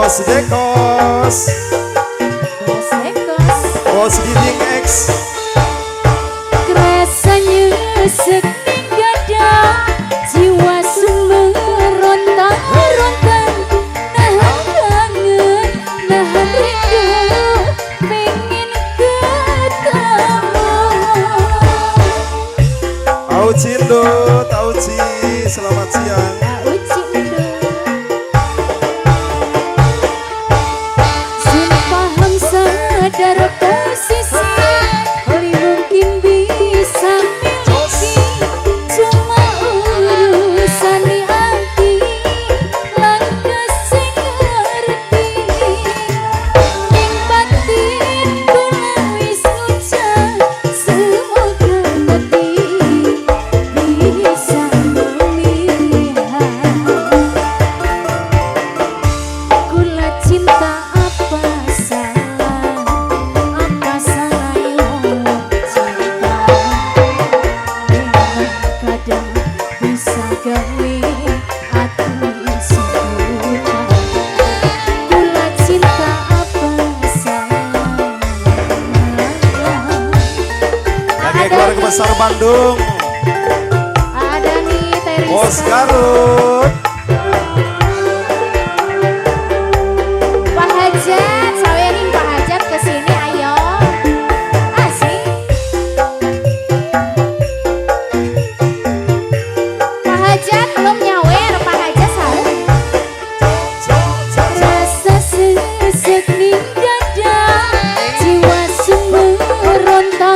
Bos Dekos, Bos Giting X. Rasanya sekening dada, jiwa ronta-ronta, nahan kangen, nahan rindu, pengen ketemu. Aucindo, Auci, selamat siang. Sadar posisi, oli mungkin bisa miliki, cuma urusan di hati, lantas sing ngerti. Ing batin kula wis ngucap, semoga hati bisa melihat. Kula cinta apa Keluarga besar Bandung, ada nih Teriska, Bos Garut, Pak Hajat, sawerin Pak Hajat kesini ayo. Asik. Pak Hajat belum nyawer, Pak Hajat sahur. Rasa sesek ning dada, jiwa ronta-ronta.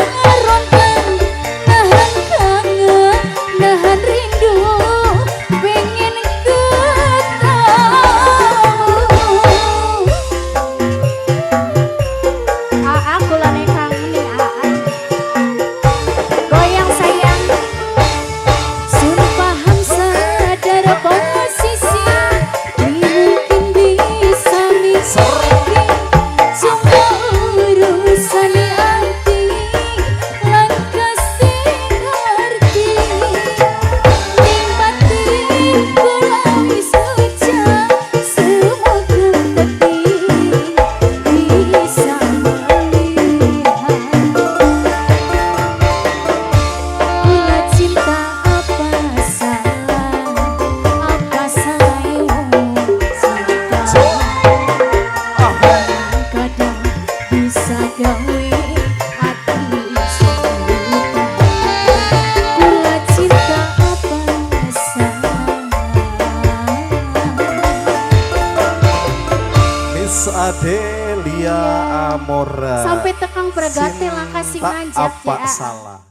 Adelia Amora sampai tekang bergate lah kasih ngajak apa ya. salah.